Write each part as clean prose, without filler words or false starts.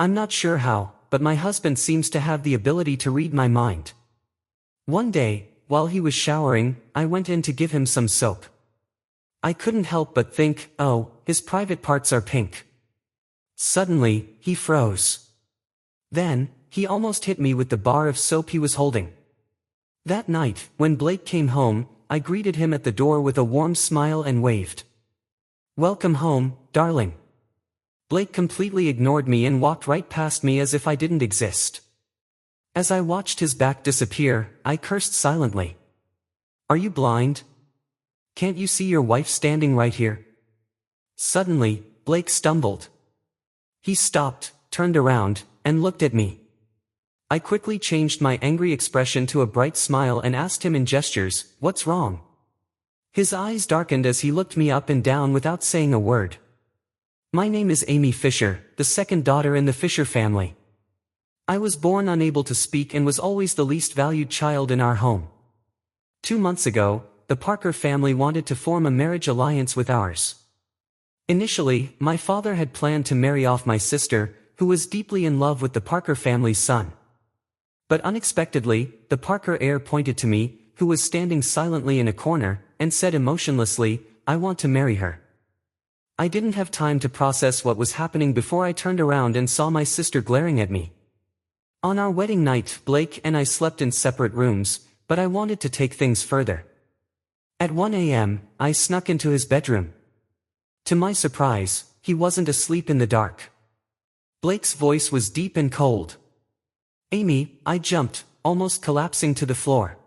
I'm not sure how, but my husband seems to have the ability to read my mind. One day, while he was showering, I went in to give him some soap. I couldn't help but think, oh, his private parts are pink. Suddenly, he froze. Then, he almost hit me with the bar of soap he was holding. That night, when Blake came home, I greeted him at the door with a warm smile and waved. "Welcome home, darling." Blake completely ignored me and walked right past me as if I didn't exist. As I watched his back disappear, I cursed silently. "Are you blind? Can't you see your wife standing right here?" Suddenly, Blake stumbled. He stopped, turned around, and looked at me. I quickly changed my angry expression to a bright smile and asked him in gestures, "What's wrong?" His eyes darkened as he looked me up and down without saying a word. "My name is Amy Fisher, the second daughter in the Fisher family. I was born unable to speak and was always the least valued child in our home. 2 months ago, the Parker family wanted to form a marriage alliance with ours. Initially, my father had planned to marry off my sister, who was deeply in love with the Parker family's son. But unexpectedly, the Parker heir pointed to me, who was standing silently in a corner, and said emotionlessly, 'I want to marry her.' I didn't have time to process what was happening before I turned around and saw my sister glaring at me. On our wedding night, Blake and I slept in separate rooms, but I wanted to take things further. At 1 a.m., I snuck into his bedroom. To my surprise, he wasn't asleep in the dark. Blake's voice was deep and cold. "Amy," I jumped, almost collapsing to the floor.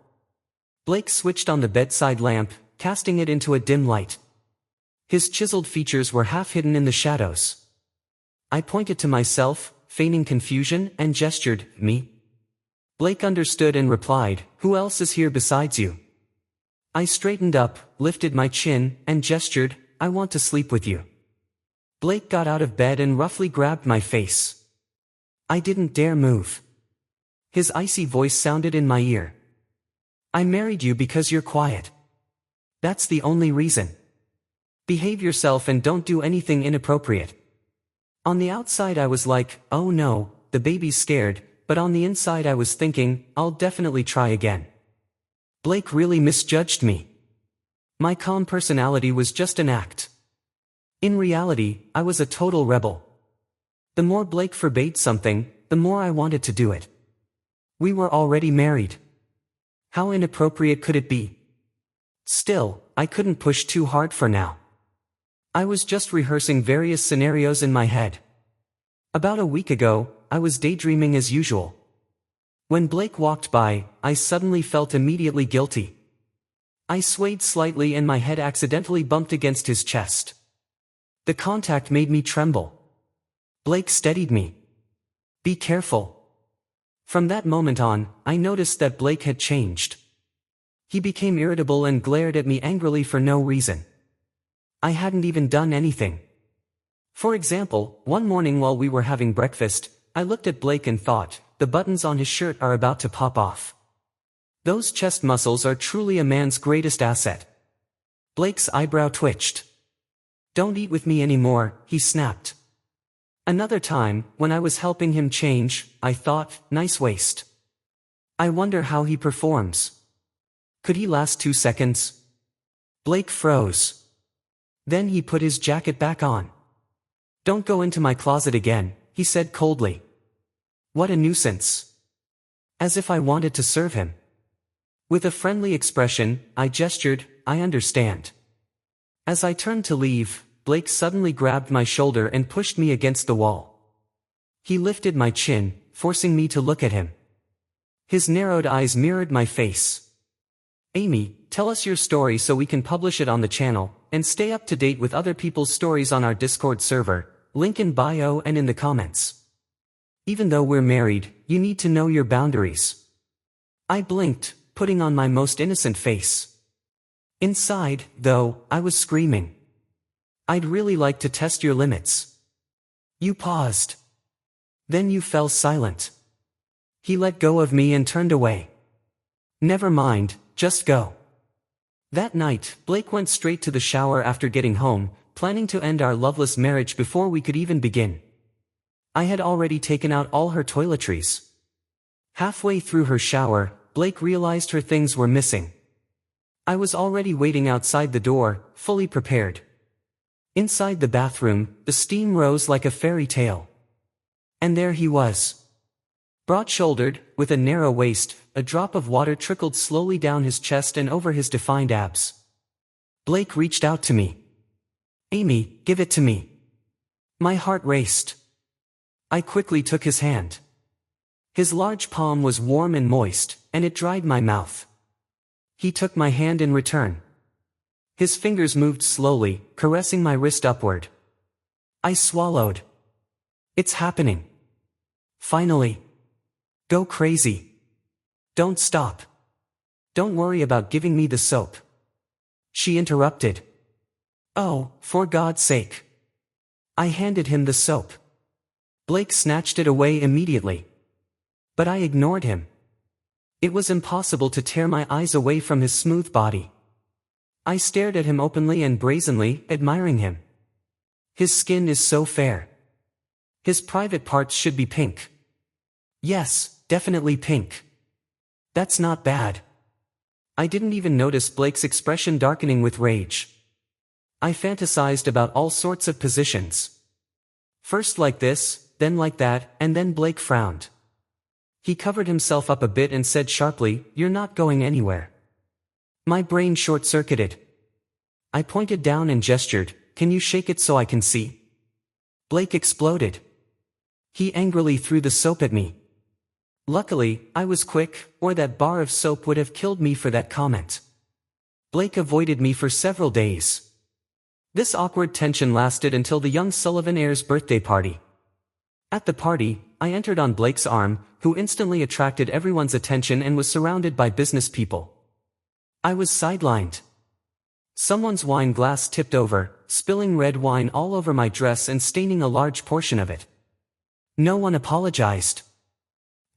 Blake switched on the bedside lamp, casting it into a dim light. His chiseled features were half hidden in the shadows. I pointed to myself, feigning confusion, and gestured, "Me?" Blake understood and replied, "Who else is here besides you?" I straightened up, lifted my chin, and gestured, "I want to sleep with you." Blake got out of bed and roughly grabbed my face. I didn't dare move. His icy voice sounded in my ear. "I married you because you're quiet. That's the only reason. Behave yourself and don't do anything inappropriate." On the outside I was like, "Oh no, the baby's scared," but on the inside I was thinking, "I'll definitely try again." Blake really misjudged me. My calm personality was just an act. In reality, I was a total rebel. The more Blake forbade something, the more I wanted to do it. We were already married. How inappropriate could it be? Still, I couldn't push too hard for now. I was just rehearsing various scenarios in my head. About a week ago, I was daydreaming as usual. When Blake walked by, I suddenly felt immediately guilty. I swayed slightly and my head accidentally bumped against his chest. The contact made me tremble. Blake steadied me. "Be careful." From that moment on, I noticed that Blake had changed. He became irritable and glared at me angrily for no reason. I hadn't even done anything. For example, one morning while we were having breakfast, I looked at Blake and thought, the buttons on his shirt are about to pop off. Those chest muscles are truly a man's greatest asset. Blake's eyebrow twitched. "Don't eat with me anymore," he snapped. Another time, when I was helping him change, I thought, nice waist. I wonder how he performs. Could he last 2 seconds? Blake froze. Then he put his jacket back on. "Don't go into my closet again," he said coldly. What a nuisance. As if I wanted to serve him. With a friendly expression, I gestured, "I understand." As I turned to leave, Blake suddenly grabbed my shoulder and pushed me against the wall. He lifted my chin, forcing me to look at him. His narrowed eyes mirrored my face. "Amy, tell us your story so we can publish it on the channel, and stay up to date with other people's stories on our Discord server, link in bio and in the comments. Even though we're married, you need to know your boundaries." I blinked, putting on my most innocent face. Inside, though, I was screaming. "I'd really like to test your limits." You paused. Then you fell silent. He let go of me and turned away. "Never mind, just go." That night, Blake went straight to the shower after getting home, planning to end our loveless marriage before we could even begin. I had already taken out all her toiletries. Halfway through her shower, Blake realized her things were missing. I was already waiting outside the door, fully prepared. Inside the bathroom, the steam rose like a fairy tale. And there he was. Broad-shouldered, with a narrow waist, a drop of water trickled slowly down his chest and over his defined abs. Blake reached out to me. "Amy, give it to me." My heart raced. I quickly took his hand. His large palm was warm and moist, and it dried my mouth. He took my hand in return. His fingers moved slowly, caressing my wrist upward. I swallowed. It's happening. Finally. Go crazy. Don't stop. Don't worry about giving me the soap. She interrupted. Oh, for God's sake. I handed him the soap. Blake snatched it away immediately. But I ignored him. It was impossible to tear my eyes away from his smooth body. I stared at him openly and brazenly, admiring him. His skin is so fair. His private parts should be pink. Yes, definitely pink. That's not bad. I didn't even notice Blake's expression darkening with rage. I fantasized about all sorts of positions. First like this, then like that, and then Blake frowned. He covered himself up a bit and said sharply, "You're not going anywhere." My brain short-circuited. I pointed down and gestured, "Can you shake it so I can see?" Blake exploded. He angrily threw the soap at me. Luckily, I was quick, or that bar of soap would have killed me for that comment. Blake avoided me for several days. This awkward tension lasted until the young Sullivan heir's birthday party. At the party, I entered on Blake's arm, who instantly attracted everyone's attention and was surrounded by business people. I was sidelined. Someone's wine glass tipped over, spilling red wine all over my dress and staining a large portion of it. No one apologized.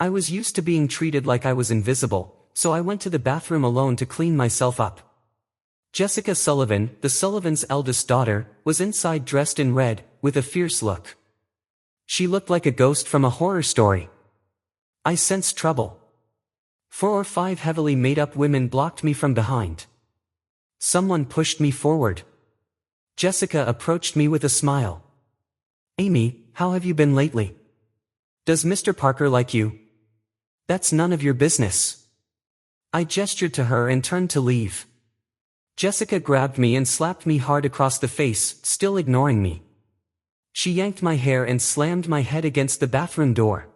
I was used to being treated like I was invisible, so I went to the bathroom alone to clean myself up. Jessica Sullivan, the Sullivans' eldest daughter, was inside dressed in red, with a fierce look. She looked like a ghost from a horror story. I sensed trouble. 4 or 5 heavily made-up women blocked me from behind. Someone pushed me forward. Jessica approached me with a smile. "Amy, how have you been lately? Does Mr. Parker like you?" "That's none of your business." I gestured to her and turned to leave. Jessica grabbed me and slapped me hard across the face, still ignoring me. She yanked my hair and slammed my head against the bathroom door.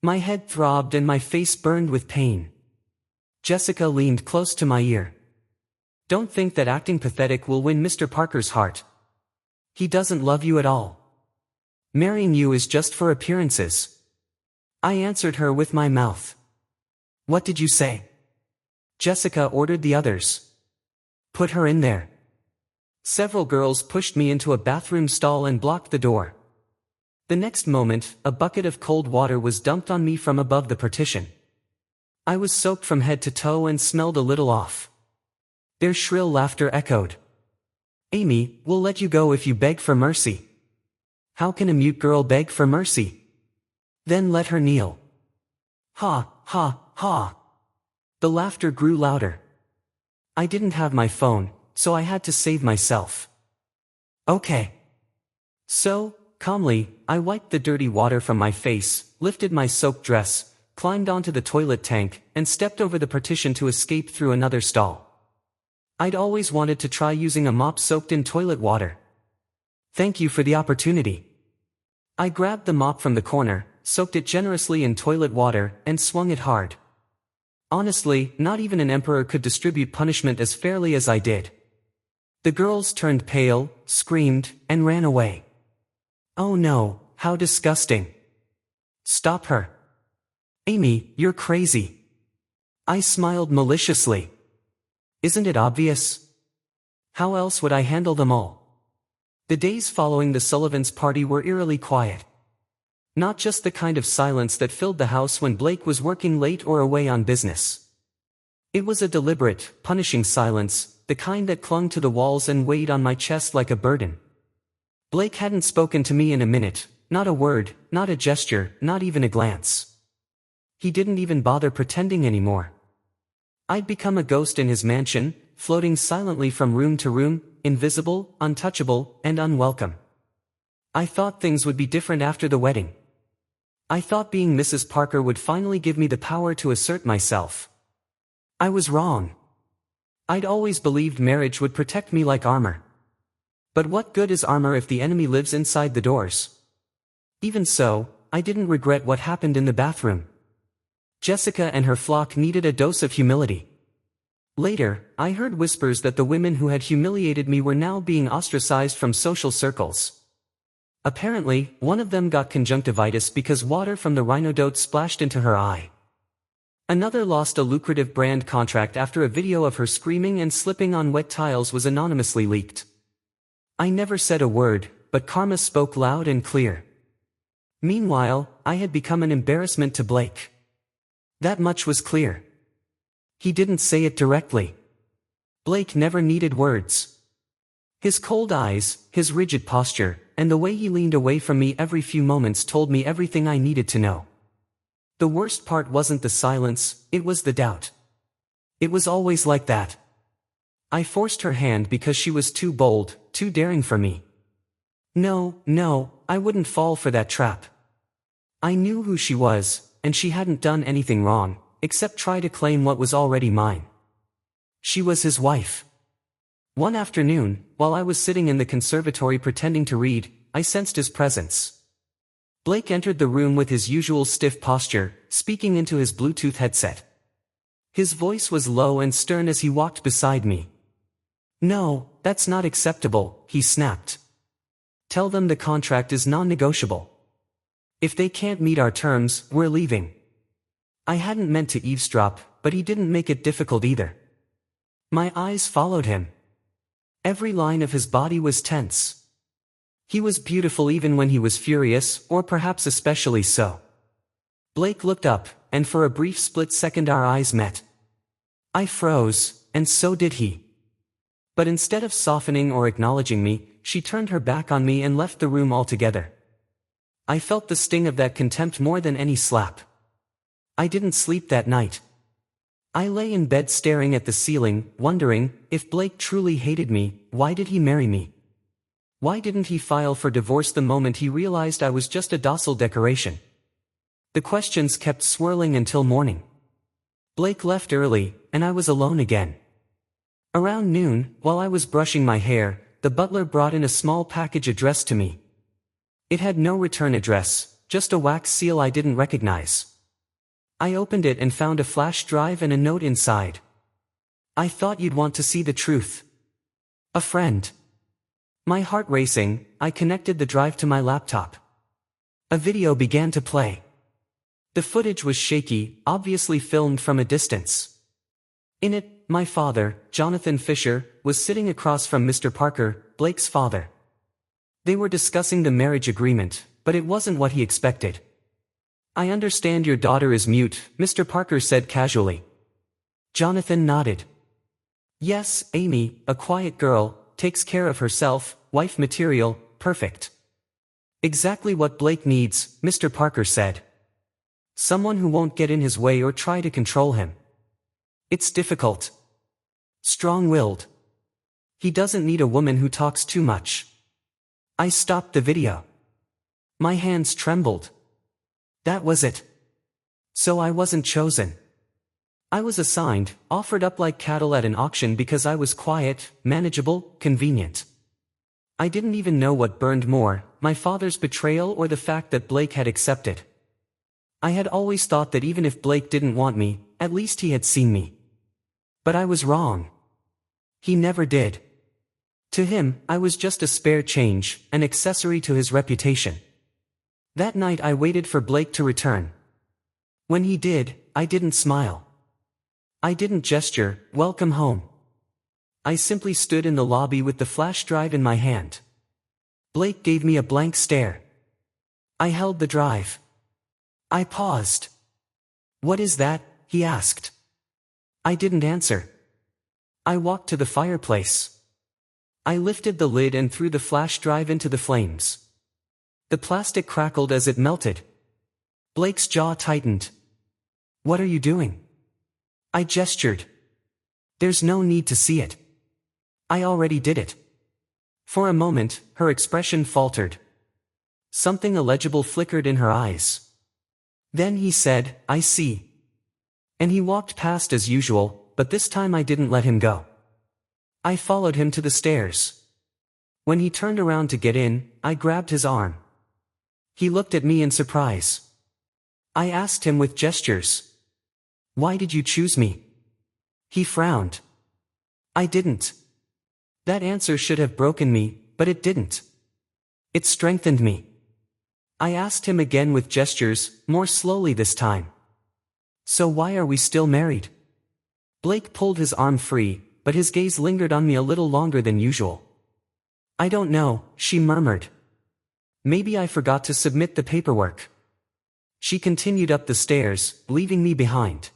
My head throbbed and my face burned with pain. Jessica leaned close to my ear. "Don't think that acting pathetic will win Mr. Parker's heart. He doesn't love you at all. Marrying you is just for appearances." I answered her with my mouth. "What did you say?" Jessica ordered the others. "Put her in there." Several girls pushed me into a bathroom stall and blocked the door. The next moment, a bucket of cold water was dumped on me from above the partition. I was soaked from head to toe and smelled a little off. Their shrill laughter echoed. "Amy, we'll let you go if you beg for mercy." "How can a mute girl beg for mercy?" "Then let her kneel." Ha, ha, ha. The laughter grew louder. I didn't have my phone, so I had to save myself. "Okay." So, calmly, I wiped the dirty water from my face, lifted my soaked dress, climbed onto the toilet tank, and stepped over the partition to escape through another stall. I'd always wanted to try using a mop soaked in toilet water. Thank you for the opportunity. I grabbed the mop from the corner, soaked it generously in toilet water, and swung it hard. Honestly, not even an emperor could distribute punishment as fairly as I did. The girls turned pale, screamed, and ran away. "Oh no, how disgusting. Stop her. Amy, you're crazy." I smiled maliciously. Isn't it obvious? How else would I handle them all? The days following the Sullivans' party were eerily quiet. Not just the kind of silence that filled the house when Blake was working late or away on business. It was a deliberate, punishing silence, the kind that clung to the walls and weighed on my chest like a burden. Blake hadn't spoken to me in a minute, not a word, not a gesture, not even a glance. He didn't even bother pretending anymore. I'd become a ghost in his mansion, floating silently from room to room, invisible, untouchable, and unwelcome. I thought things would be different after the wedding. I thought being Mrs. Parker would finally give me the power to assert myself. I was wrong. I'd always believed marriage would protect me like armor. But what good is armor if the enemy lives inside the doors? Even so, I didn't regret what happened in the bathroom. Jessica and her flock needed a dose of humility. Later, I heard whispers that the women who had humiliated me were now being ostracized from social circles. Apparently, one of them got conjunctivitis because water from the Rhinodote splashed into her eye. Another lost a lucrative brand contract after a video of her screaming and slipping on wet tiles was anonymously leaked. I never said a word, but karma spoke loud and clear. Meanwhile, I had become an embarrassment to Blake. That much was clear. He didn't say it directly. Blake never needed words. His cold eyes, his rigid posture, and the way he leaned away from me every few moments told me everything I needed to know. The worst part wasn't the silence, it was the doubt. It was always like that. I forced her hand because she was too bold, too daring for me. No, I wouldn't fall for that trap. I knew who she was, and she hadn't done anything wrong, except try to claim what was already mine. She was his wife. One afternoon, while I was sitting in the conservatory pretending to read, I sensed his presence. Blake entered the room with his usual stiff posture, speaking into his Bluetooth headset. His voice was low and stern as he walked beside me. "No, that's not acceptable," he snapped. "Tell them the contract is non-negotiable. If they can't meet our terms, we're leaving." I hadn't meant to eavesdrop, but he didn't make it difficult either. My eyes followed him. Every line of his body was tense. He was beautiful even when he was furious, or perhaps especially so. Blake looked up, and for a brief split second our eyes met. I froze, and so did he. But instead of softening or acknowledging me, she turned her back on me and left the room altogether. I felt the sting of that contempt more than any slap. I didn't sleep that night. I lay in bed staring at the ceiling, wondering, if Blake truly hated me, why did he marry me? Why didn't he file for divorce the moment he realized I was just a docile decoration? The questions kept swirling until morning. Blake left early, and I was alone again. Around noon, while I was brushing my hair, the butler brought in a small package addressed to me. It had no return address, just a wax seal I didn't recognize. I opened it and found a flash drive and a note inside. "I thought you'd want to see the truth. A friend." My heart racing, I connected the drive to my laptop. A video began to play. The footage was shaky, obviously filmed from a distance. In it, my father, Jonathan Fisher, was sitting across from Mr. Parker, Blake's father. They were discussing the marriage agreement, but it wasn't what he expected. "I understand your daughter is mute," Mr. Parker said casually. Jonathan nodded. "Yes, Amy, a quiet girl, takes care of herself, wife material, perfect. Exactly what Blake needs," Mr. Parker said. "Someone who won't get in his way or try to control him. It's difficult. Strong-willed. He doesn't need a woman who talks too much." I stopped the video. My hands trembled. That was it. So I wasn't chosen. I was assigned, offered up like cattle at an auction because I was quiet, manageable, convenient. I didn't even know what burned more, my father's betrayal or the fact that Blake had accepted. I had always thought that even if Blake didn't want me, at least he had seen me. But I was wrong. He never did. To him, I was just a spare change, an accessory to his reputation. That night I waited for Blake to return. When he did, I didn't smile. I didn't gesture, "Welcome home." I simply stood in the lobby with the flash drive in my hand. Blake gave me a blank stare. I held the drive. I paused. "What is that?" he asked. I didn't answer. I walked to the fireplace. I lifted the lid and threw the flash drive into the flames. The plastic crackled as it melted. Blake's jaw tightened. "What are you doing?" I gestured. "There's no need to see it. I already did it." For a moment, her expression faltered. Something illegible flickered in her eyes. Then he said, "I see." And he walked past as usual, but this time I didn't let him go. I followed him to the stairs. When he turned around to get in, I grabbed his arm. He looked at me in surprise. I asked him with gestures, "Why did you choose me?" He frowned. I didn't. That answer should have broken me, but it didn't. It strengthened me. I asked him again with gestures, more slowly this time. "So why are we still married?" Blake pulled his arm free, but his gaze lingered on me a little longer than usual. "I don't know," she murmured. "Maybe I forgot to submit the paperwork." She continued up the stairs, leaving me behind.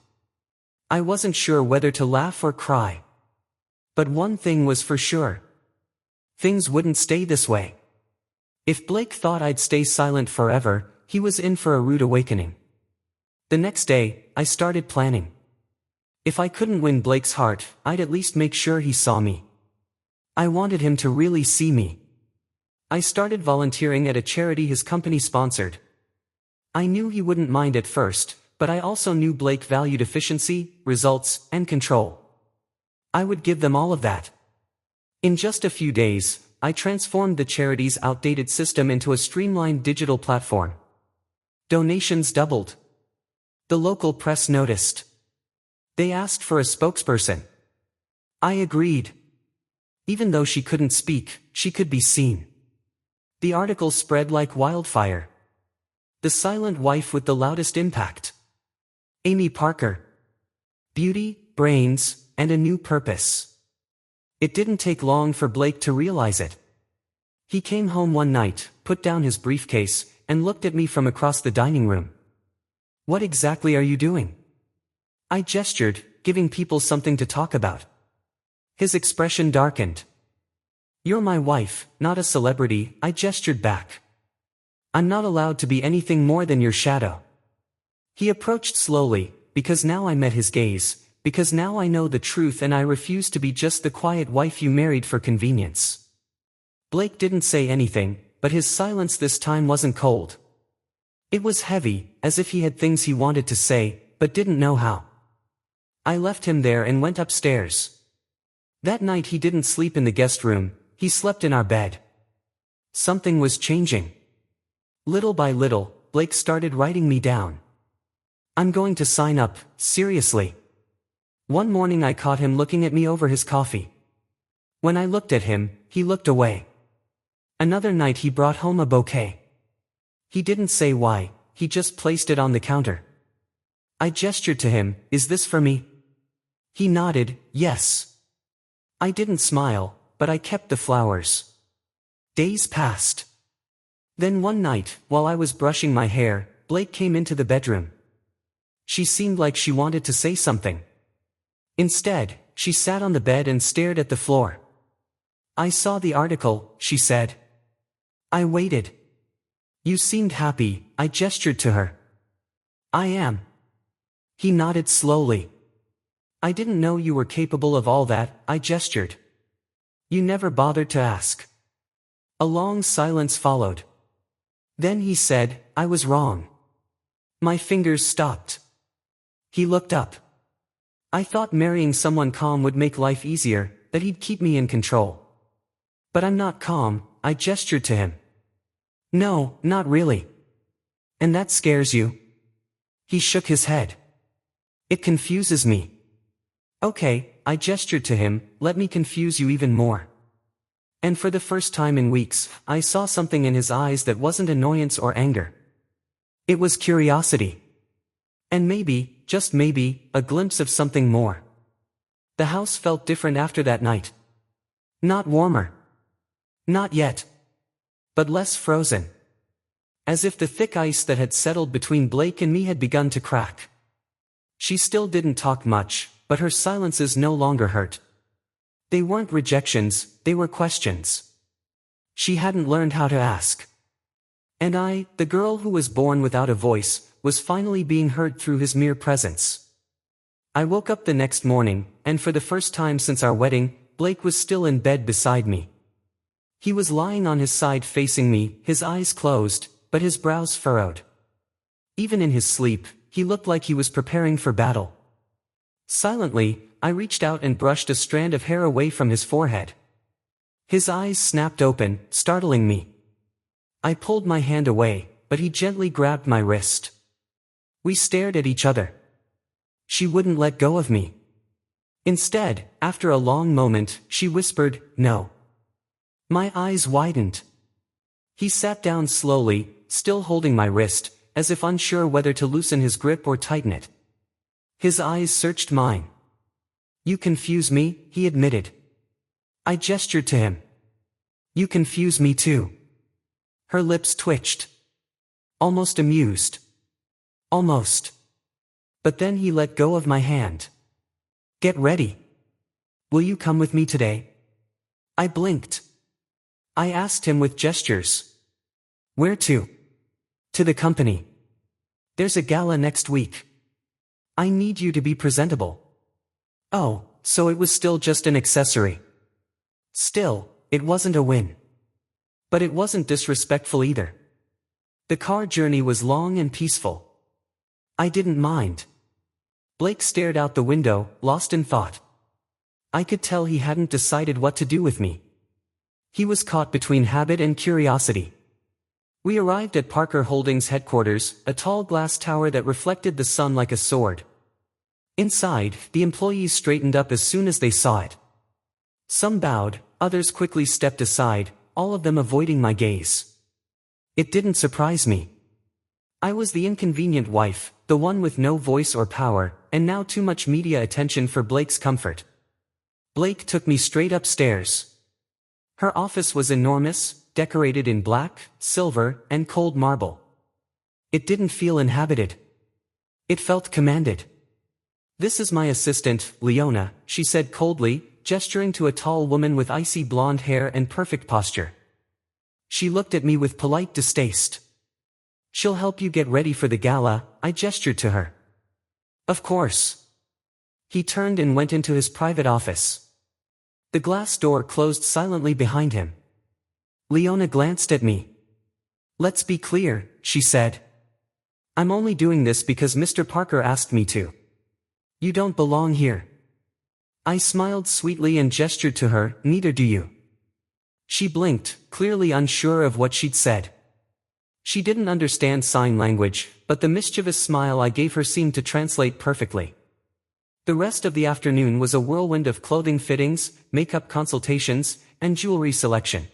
I wasn't sure whether to laugh or cry. But one thing was for sure. Things wouldn't stay this way. If Blake thought I'd stay silent forever, he was in for a rude awakening. The next day, I started planning. If I couldn't win Blake's heart, I'd at least make sure he saw me. I wanted him to really see me. I started volunteering at a charity his company sponsored. I knew he wouldn't mind at first, but I also knew Blake valued efficiency, results, and control. I would give them all of that. In just a few days, I transformed the charity's outdated system into a streamlined digital platform. Donations doubled. The local press noticed. They asked for a spokesperson. I agreed. Even though she couldn't speak, she could be seen. The article spread like wildfire. The silent wife with the loudest impact. Amy Parker. Beauty, brains, and a new purpose. It didn't take long for Blake to realize it. He came home one night, put down his briefcase, and looked at me from across the dining room. "What exactly are you doing?" I gestured, giving people something to talk about. His expression darkened. "You're my wife, not a celebrity," I gestured back. "I'm not allowed to be anything more than your shadow." He approached slowly, because now I met his gaze, because now I know the truth and I refuse to be just the quiet wife you married for convenience. Blake didn't say anything, but his silence this time wasn't cold. It was heavy, as if he had things he wanted to say, but didn't know how. I left him there and went upstairs. That night he didn't sleep in the guest room, he slept in our bed. Something was changing. Little by little, Blake started writing me down. "I'm going to sign up, seriously." One morning I caught him looking at me over his coffee. When I looked at him, he looked away. Another night he brought home a bouquet. He didn't say why, he just placed it on the counter. I gestured to him, "Is this for me?" He nodded, "Yes." I didn't smile, but I kept the flowers. Days passed. Then one night, while I was brushing my hair, Blake came into the bedroom. She seemed like she wanted to say something. Instead, she sat on the bed and stared at the floor. "I saw the article," she said. I waited. "You seemed happy," I gestured to her. "I am." He nodded slowly. "I didn't know you were capable of all that," I gestured. "You never bothered to ask." A long silence followed. Then he said, "I was wrong." My fingers stopped. He looked up. I thought marrying someone calm would make life easier, that he'd keep me in control. "But I'm not calm," I gestured to him. "No, not really." "And that scares you?" He shook his head. "It confuses me." "Okay," I gestured to him, "let me confuse you even more." And for the first time in weeks, I saw something in his eyes that wasn't annoyance or anger. It was curiosity. And maybe, just maybe, a glimpse of something more. The house felt different after that night. Not warmer. Not yet. But less frozen. As if the thick ice that had settled between Blake and me had begun to crack. She still didn't talk much, but her silences no longer hurt. They weren't rejections, they were questions. She hadn't learned how to ask. And I, the girl who was born without a voice, was finally being heard through his mere presence. I woke up the next morning, and for the first time since our wedding, Blake was still in bed beside me. He was lying on his side facing me, his eyes closed, but his brows furrowed. Even in his sleep, he looked like he was preparing for battle. Silently, I reached out and brushed a strand of hair away from his forehead. His eyes snapped open, startling me. I pulled my hand away, but he gently grabbed my wrist. We stared at each other. She wouldn't let go of me. Instead, after a long moment, she whispered, "No." My eyes widened. He sat down slowly, still holding my wrist, as if unsure whether to loosen his grip or tighten it. His eyes searched mine. "You confuse me," he admitted. I gestured to him. "You confuse me too." Her lips twitched. Almost amused. Almost. But then he let go of my hand. "Get ready. Will you come with me today?" I blinked. I asked him with gestures. "Where to?" "To the company. There's a gala next week. I need you to be presentable." Oh, so it was still just an accessory. Still, it wasn't a win. But it wasn't disrespectful either. The car journey was long and peaceful. I didn't mind. Blake stared out the window, lost in thought. I could tell he hadn't decided what to do with me. He was caught between habit and curiosity. We arrived at Parker Holdings headquarters, a tall glass tower that reflected the sun like a sword. Inside, the employees straightened up as soon as they saw it. Some bowed, others quickly stepped aside, all of them avoiding my gaze. It didn't surprise me. I was the inconvenient wife, the one with no voice or power, and now too much media attention for Blake's comfort. Blake took me straight upstairs. Her office was enormous, decorated in black, silver, and cold marble. It didn't feel inhabited. It felt commanded. "This is my assistant, Leona," she said coldly, gesturing to a tall woman with icy blonde hair and perfect posture. She looked at me with polite distaste. "She'll help you get ready for the gala," I gestured to her. "Of course." He turned and went into his private office. The glass door closed silently behind him. Leona glanced at me. "Let's be clear," she said. "I'm only doing this because Mr. Parker asked me to. You don't belong here." I smiled sweetly and gestured to her, "Neither do you." She blinked, clearly unsure of what she'd said. She didn't understand sign language, but the mischievous smile I gave her seemed to translate perfectly. The rest of the afternoon was a whirlwind of clothing fittings, makeup consultations, and jewelry selection.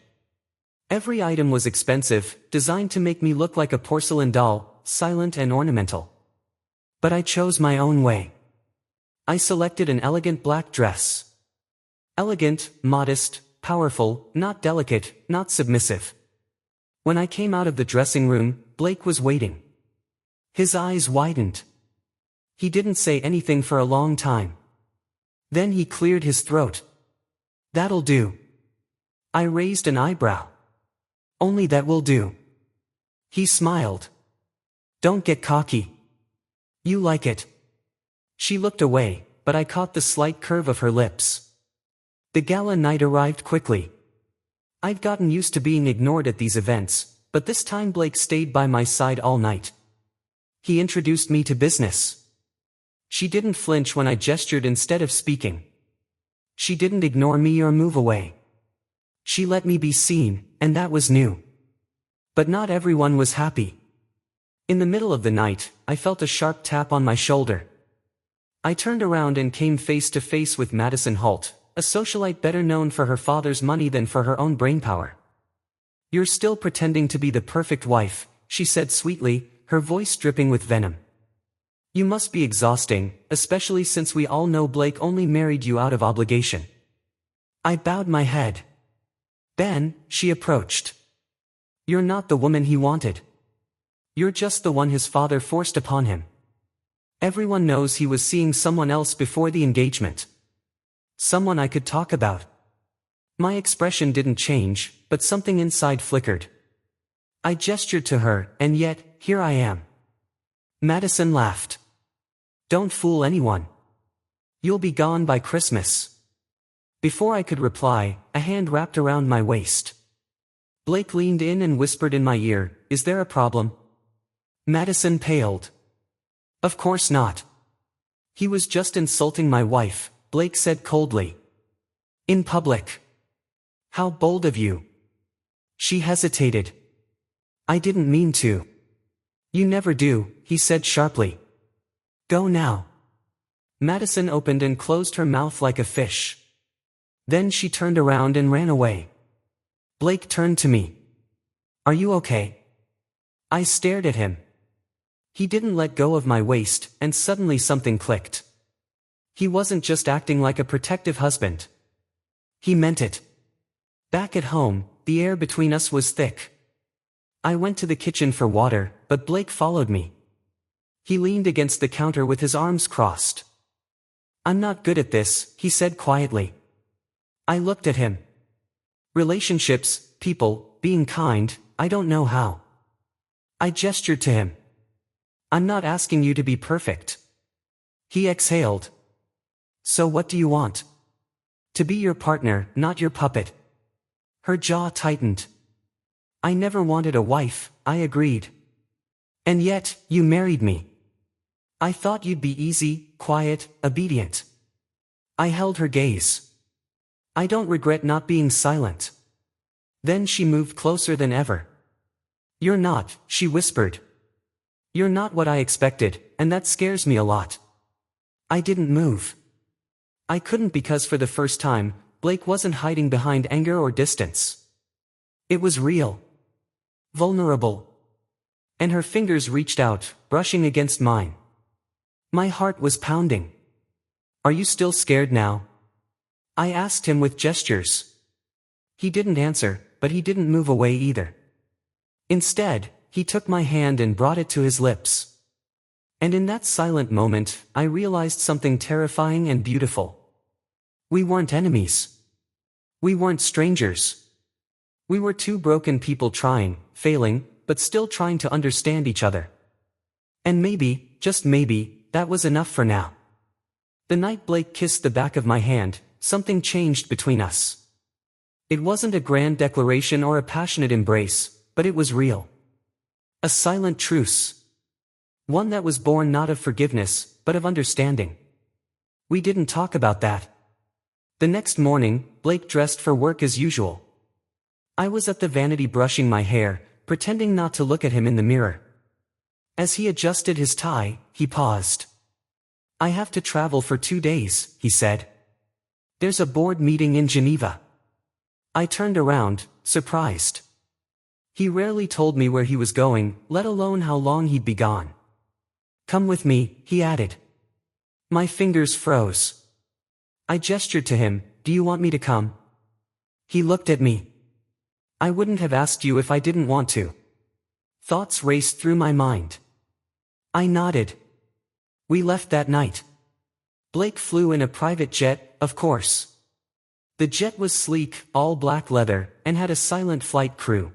Every item was expensive, designed to make me look like a porcelain doll, silent and ornamental. But I chose my own way. I selected an elegant black dress. Elegant, modest, powerful, not delicate, not submissive. When I came out of the dressing room, Blake was waiting. His eyes widened. He didn't say anything for a long time. Then he cleared his throat. "That'll do." I raised an eyebrow. "Only that will do." He smiled. "Don't get cocky. You like it." She looked away, but I caught the slight curve of her lips. The gala night arrived quickly. I'd gotten used to being ignored at these events, but this time Blake stayed by my side all night. He introduced me to business. She didn't flinch when I gestured instead of speaking. She didn't ignore me or move away. She let me be seen, and that was new. But not everyone was happy. In the middle of the night, I felt a sharp tap on my shoulder. I turned around and came face to face with Madison Holt, a socialite better known for her father's money than for her own brainpower. "You're still pretending to be the perfect wife," she said sweetly, her voice dripping with venom. "You must be exhausting, especially since we all know Blake only married you out of obligation." I bowed my head. "Ben," she approached. "You're not the woman he wanted. You're just the one his father forced upon him. Everyone knows he was seeing someone else before the engagement. Someone I could talk about." My expression didn't change, but something inside flickered. I gestured to her, and yet, here I am. Madison laughed. Don't fool anyone. You'll be gone by Christmas. Before I could reply, a hand wrapped around my waist. Blake leaned in and whispered in my ear, "Is there a problem?" Madison paled. Of course not. He was just insulting my wife, Blake said coldly. In public. How bold of you. She hesitated. I didn't mean to. You never do, he said sharply. Go now. Madison opened and closed her mouth like a fish. Then she turned around and ran away. Blake turned to me. Are you okay? I stared at him. He didn't let go of my waist, and suddenly something clicked. He wasn't just acting like a protective husband. He meant it. Back at home, the air between us was thick. I went to the kitchen for water, but Blake followed me. He leaned against the counter with his arms crossed. I'm not good at this, he said quietly. I looked at him. Relationships, people, being kind, I don't know how. I gestured to him. I'm not asking you to be perfect. He exhaled. So what do you want? To be your partner, not your puppet. Her jaw tightened. I never wanted a wife, I agreed. And yet, you married me. I thought you'd be easy, quiet, obedient. I held her gaze. I don't regret not being silent. Then she moved closer than ever. You're not, she whispered. You're not what I expected, and that scares me a lot. I didn't move. I couldn't because for the first time, Blake wasn't hiding behind anger or distance. It was real. Vulnerable. And her fingers reached out, brushing against mine. My heart was pounding. Are you still scared now? I asked him with gestures. He didn't answer, but he didn't move away either. Instead, he took my hand and brought it to his lips. And in that silent moment, I realized something terrifying and beautiful. We weren't enemies. We weren't strangers. We were two broken people trying, failing, but still trying to understand each other. And maybe, just maybe, that was enough for now. The night Blake kissed the back of my hand, something changed between us. It wasn't a grand declaration or a passionate embrace, but it was real. A silent truce. One that was born not of forgiveness, but of understanding. We didn't talk about that. The next morning, Blake dressed for work as usual. I was at the vanity brushing my hair, pretending not to look at him in the mirror. As he adjusted his tie, he paused. I have to travel for 2 days, he said. There's a board meeting in Geneva. I turned around, surprised. He rarely told me where he was going, let alone how long he'd be gone. Come with me, he added. My fingers froze. I gestured to him, do you want me to come? He looked at me. I wouldn't have asked you if I didn't want to. Thoughts raced through my mind. I nodded. We left that night. Blake flew in a private jet, of course. The jet was sleek, all black leather, and had a silent flight crew.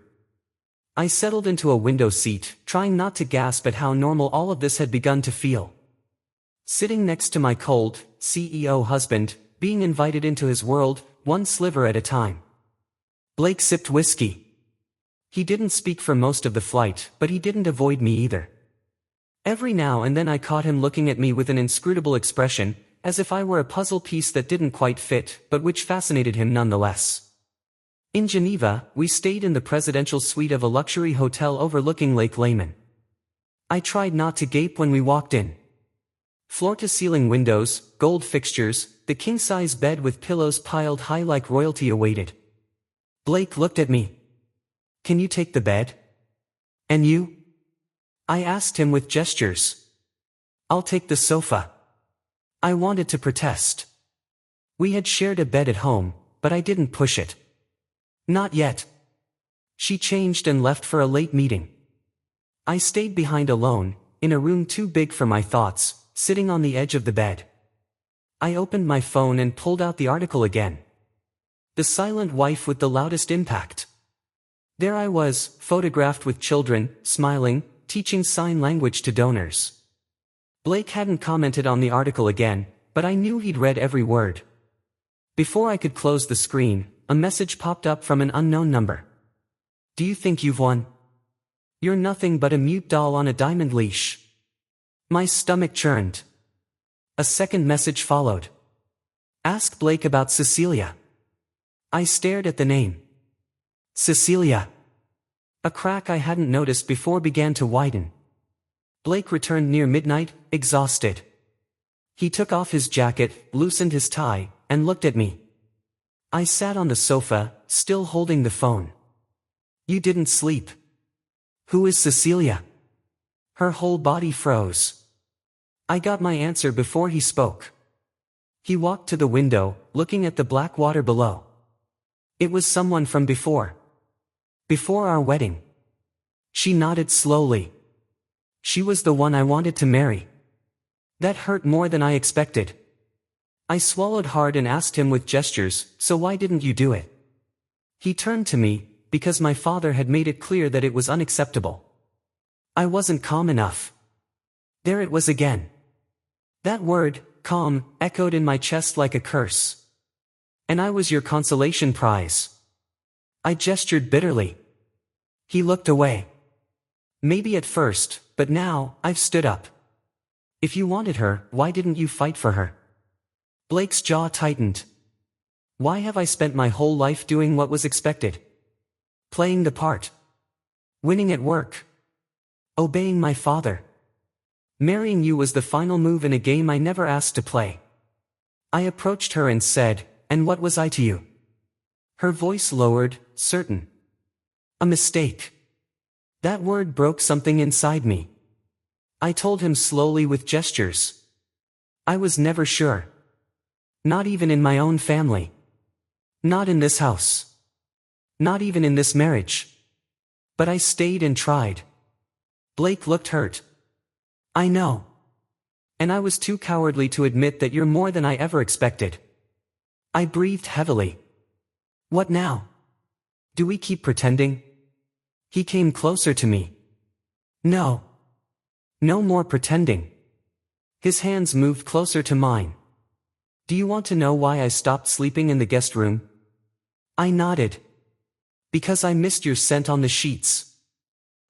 I settled into a window seat, trying not to gasp at how normal all of this had begun to feel. Sitting next to my cold, CEO husband, being invited into his world, one sliver at a time. Blake sipped whiskey. He didn't speak for most of the flight, but he didn't avoid me either. Every now and then I caught him looking at me with an inscrutable expression, as if I were a puzzle piece that didn't quite fit, but which fascinated him nonetheless. In Geneva, we stayed in the presidential suite of a luxury hotel overlooking Lake Léman. I tried not to gape when we walked in. Floor-to-ceiling windows, gold fixtures, the king-size bed with pillows piled high like royalty awaited. Blake looked at me. Can you take the bed? And you? I asked him with gestures. I'll take the sofa. I wanted to protest. We had shared a bed at home, but I didn't push it. Not yet. She changed and left for a late meeting. I stayed behind alone, in a room too big for my thoughts, sitting on the edge of the bed. I opened my phone and pulled out the article again. The silent wife with the loudest impact. There I was, photographed with children, smiling, teaching sign language to donors. Blake hadn't commented on the article again, but I knew he'd read every word. Before I could close the screen, a message popped up from an unknown number. Do you think you've won? You're nothing but a mute doll on a diamond leash. My stomach churned. A second message followed. Ask Blake about Cecilia. I stared at the name. Cecilia. A crack I hadn't noticed before began to widen. Blake returned near midnight, exhausted. He took off his jacket, loosened his tie, and looked at me. I sat on the sofa, still holding the phone. You didn't sleep. Who is Cecilia? Her whole body froze. I got my answer before he spoke. He walked to the window, looking at the black water below. It was someone from before. Before our wedding. She nodded slowly. She was the one I wanted to marry. That hurt more than I expected. I swallowed hard and asked him with gestures, so why didn't you do it? He turned to me, because my father had made it clear that it was unacceptable. I wasn't calm enough. There it was again. That word, calm, echoed in my chest like a curse. And I was your consolation prize. I gestured bitterly. He looked away. Maybe at first, but now, I've stood up. If you wanted her, why didn't you fight for her? Blake's jaw tightened. Why have I spent my whole life doing what was expected? Playing the part. Winning at work. Obeying my father. Marrying you was the final move in a game I never asked to play. I approached her and said, and what was I to you? Her voice lowered, certain. A mistake. That word broke something inside me. I told him slowly with gestures. I was never sure. Not even in my own family. Not in this house. Not even in this marriage. But I stayed and tried. Blake looked hurt. I know. And I was too cowardly to admit that you're more than I ever expected. I breathed heavily. What now? Do we keep pretending? He came closer to me. No. No more pretending. His hands moved closer to mine. Do you want to know why I stopped sleeping in the guest room? I nodded. Because I missed your scent on the sheets.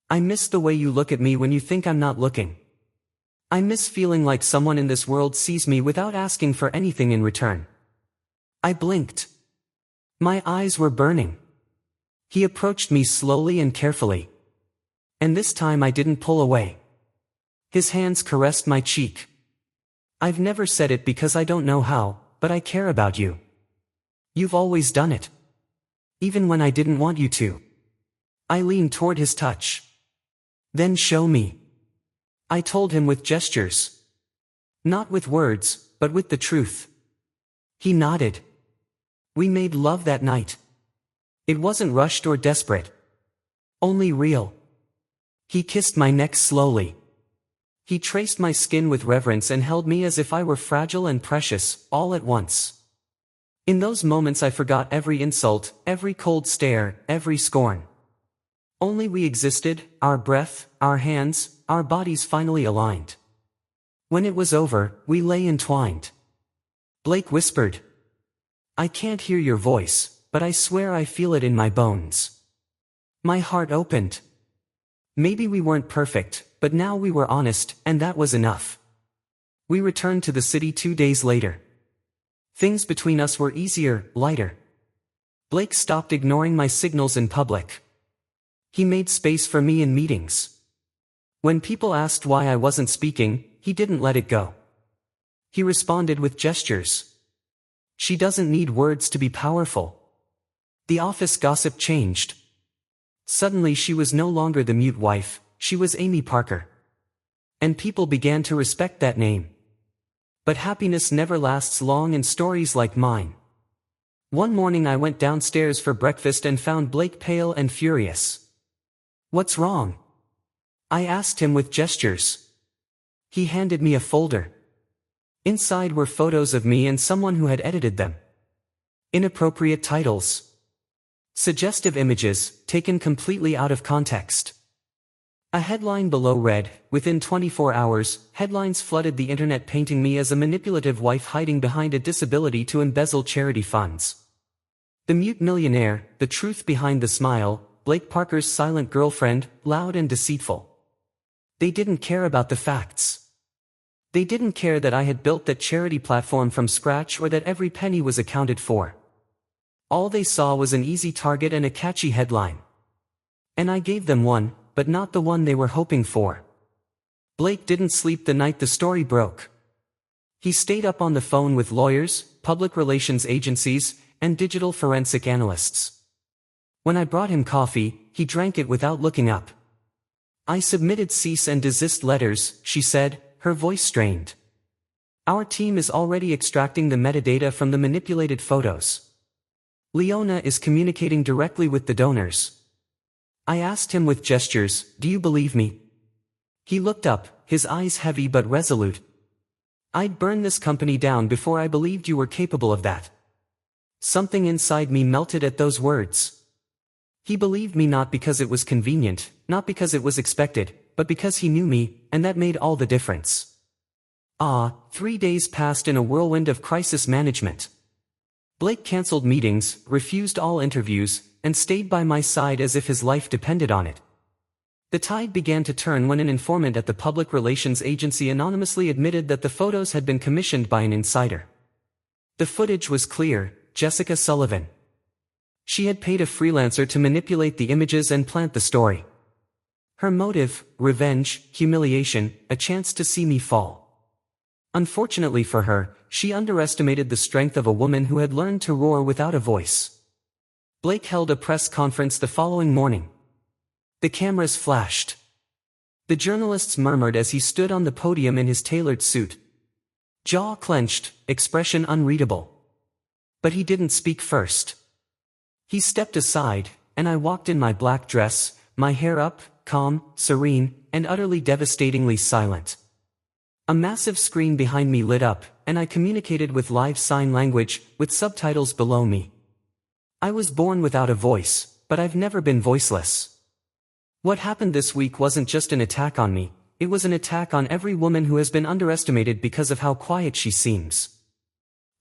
I miss the way you look at me when you think I'm not looking. I miss feeling like someone in this world sees me without asking for anything in return. I blinked. My eyes were burning. He approached me slowly and carefully. And this time I didn't pull away. His hands caressed my cheek. I've never said it because I don't know how, but I care about you. You've always done it. Even when I didn't want you to. I leaned toward his touch. Then show me. I told him with gestures. Not with words, but with the truth. He nodded. We made love that night. It wasn't rushed or desperate. Only real. He kissed my neck slowly. He traced my skin with reverence and held me as if I were fragile and precious, all at once. In those moments I forgot every insult, every cold stare, every scorn. Only we existed, our breath, our hands, our bodies finally aligned. When it was over, we lay entwined. Blake whispered. I can't hear your voice, but I swear I feel it in my bones. My heart opened. Maybe we weren't perfect, but now we were honest, and that was enough. We returned to the city 2 days later. Things between us were easier, lighter. Blake stopped ignoring my signals in public. He made space for me in meetings. When people asked why I wasn't speaking, he didn't let it go. He responded with gestures. She doesn't need words to be powerful. The office gossip changed. Suddenly she was no longer the mute wife, she was Amy Parker. And people began to respect that name. But happiness never lasts long in stories like mine. One morning I went downstairs for breakfast and found Blake pale and furious. What's wrong? I asked him with gestures. He handed me a folder. Inside were photos of me and someone who had edited them. Inappropriate titles. Suggestive images, taken completely out of context. A headline below read, "Within 24 hours, headlines flooded the internet painting me as a manipulative wife hiding behind a disability to embezzle charity funds. The mute millionaire, the truth behind the smile, Blake Parker's silent girlfriend, loud and deceitful." They didn't care about the facts. They didn't care that I had built that charity platform from scratch or that every penny was accounted for. All they saw was an easy target and a catchy headline. And I gave them one, but not the one they were hoping for. Blake didn't sleep the night the story broke. He stayed up on the phone with lawyers, public relations agencies, and digital forensic analysts. When I brought him coffee, he drank it without looking up. "I submitted cease and desist letters," she said, her voice strained. "Our team is already extracting the metadata from the manipulated photos. Leona is communicating directly with the donors." I asked him with gestures, "Do you believe me?" He looked up, his eyes heavy but resolute. "I'd burn this company down before I believed you were capable of that." Something inside me melted at those words. He believed me not because it was convenient, not because it was expected, but because he knew me, and that made all the difference. 3 days passed in a whirlwind of crisis management. Blake canceled meetings, refused all interviews, and stayed by my side as if his life depended on it. The tide began to turn when an informant at the public relations agency anonymously admitted that the photos had been commissioned by an insider. The footage was clear: Jessica Sullivan. She had paid a freelancer to manipulate the images and plant the story. Her motive: revenge, humiliation, a chance to see me fall. Unfortunately for her, she underestimated the strength of a woman who had learned to roar without a voice. Blake held a press conference the following morning. The cameras flashed. The journalists murmured as he stood on the podium in his tailored suit. Jaw clenched, expression unreadable. But he didn't speak first. He stepped aside, and I walked in my black dress, my hair up, calm, serene, and utterly devastatingly silent. A massive screen behind me lit up, and I communicated with live sign language, with subtitles below me. I was born without a voice, but I've never been voiceless. What happened this week wasn't just an attack on me, it was an attack on every woman who has been underestimated because of how quiet she seems.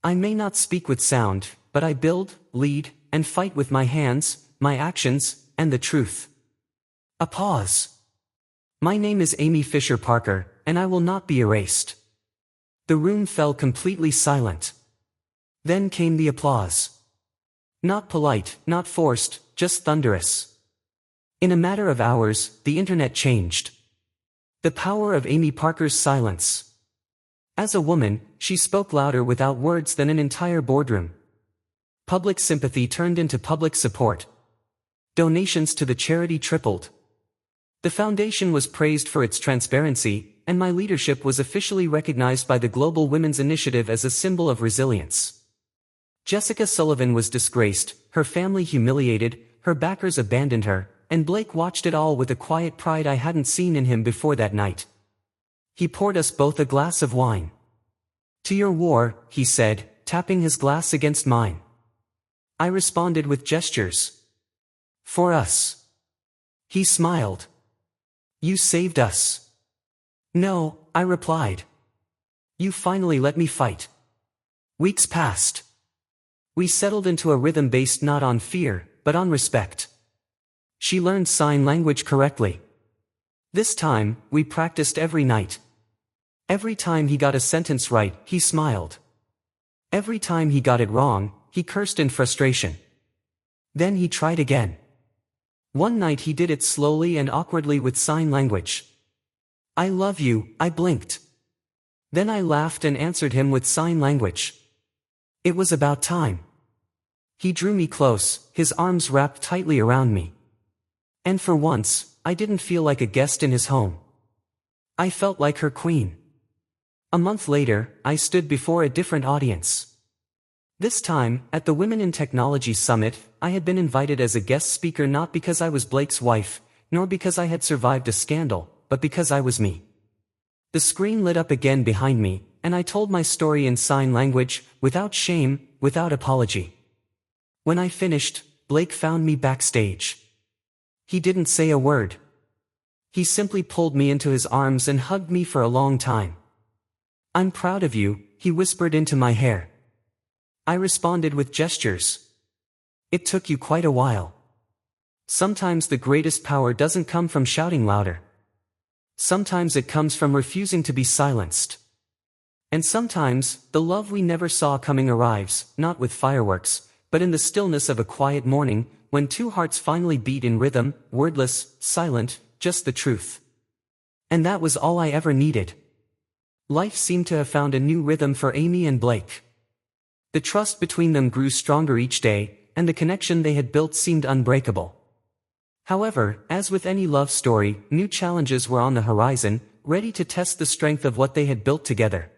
I may not speak with sound, but I build, lead, and fight with my hands, my actions, and the truth. A pause. "My name is Amy Fisher Parker, and I will not be erased." The room fell completely silent. Then came the applause. Not polite, not forced, just thunderous. In a matter of hours, the internet changed. The power of Amy Parker's silence. As a woman, she spoke louder without words than an entire boardroom. Public sympathy turned into public support. Donations to the charity tripled. The foundation was praised for its transparency, and my leadership was officially recognized by the Global Women's Initiative as a symbol of resilience. Jessica Sullivan was disgraced, her family humiliated, her backers abandoned her, and Blake watched it all with a quiet pride I hadn't seen in him before that night. He poured us both a glass of wine. "To your war," he said, tapping his glass against mine. I responded with gestures. "For us." He smiled. "You saved us." "No," I replied. "You finally let me fight." Weeks passed. We settled into a rhythm based not on fear, but on respect. She learned sign language correctly. This time, we practiced every night. Every time he got a sentence right, he smiled. Every time he got it wrong, he cursed in frustration. Then he tried again. One night he did it slowly and awkwardly with sign language. "I love you," I blinked. Then I laughed and answered him with sign language. It was about time. He drew me close, his arms wrapped tightly around me. And for once, I didn't feel like a guest in his home. I felt like her queen. A month later, I stood before a different audience. This time, at the Women in Technology Summit, I had been invited as a guest speaker not because I was Blake's wife, nor because I had survived a scandal, but because I was me. The screen lit up again behind me, and I told my story in sign language, without shame, without apology. When I finished, Blake found me backstage. He didn't say a word. He simply pulled me into his arms and hugged me for a long time. "I'm proud of you," he whispered into my hair. I responded with gestures. "It took you quite a while." Sometimes the greatest power doesn't come from shouting louder. Sometimes it comes from refusing to be silenced. And sometimes, the love we never saw coming arrives, not with fireworks, but in the stillness of a quiet morning, when two hearts finally beat in rhythm, wordless, silent, just the truth. And that was all I ever needed. Life seemed to have found a new rhythm for Amy and Blake. The trust between them grew stronger each day, and the connection they had built seemed unbreakable. However, as with any love story, new challenges were on the horizon, ready to test the strength of what they had built together.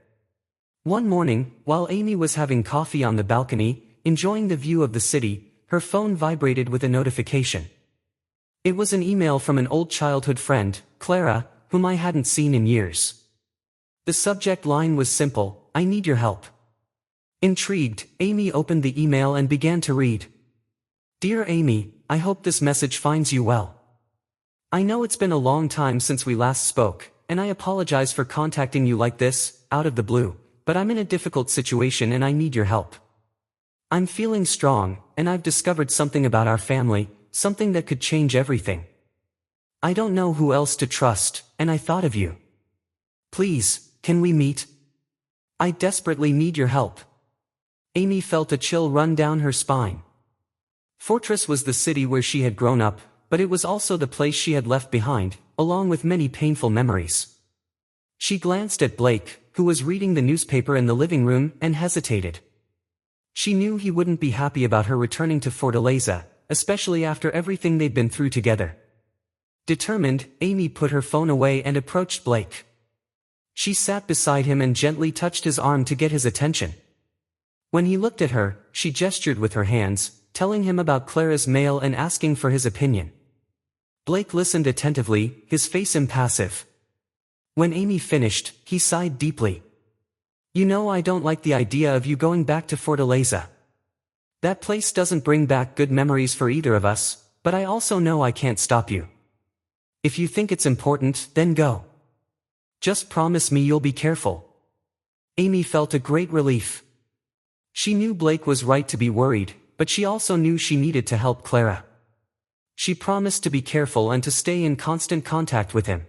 One morning, while Amy was having coffee on the balcony, enjoying the view of the city, her phone vibrated with a notification. It was an email from an old childhood friend, Clara, whom I hadn't seen in years. The subject line was simple: "I need your help." Intrigued, Amy opened the email and began to read. "Dear Amy, I hope this message finds you well. I know it's been a long time since we last spoke, and I apologize for contacting you like this, out of the blue, but I'm in a difficult situation and I need your help. I'm feeling strong, and I've discovered something about our family, something that could change everything. I don't know who else to trust, and I thought of you. Please, can we meet? I desperately need your help." Amy felt a chill run down her spine. Fortress was the city where she had grown up, but it was also the place she had left behind, along with many painful memories. She glanced at Blake, who was reading the newspaper in the living room, and hesitated. She knew he wouldn't be happy about her returning to Fortaleza, especially after everything they'd been through together. Determined, Amy put her phone away and approached Blake. She sat beside him and gently touched his arm to get his attention. When he looked at her, she gestured with her hands, telling him about Clara's mail and asking for his opinion. Blake listened attentively, his face impassive. When Amy finished, he sighed deeply. "You know, I don't like the idea of you going back to Fortaleza. That place doesn't bring back good memories for either of us, but I also know I can't stop you. If you think it's important, then go. Just promise me you'll be careful." Amy felt a great relief. She knew Blake was right to be worried, but she also knew she needed to help Clara. She promised to be careful and to stay in constant contact with him.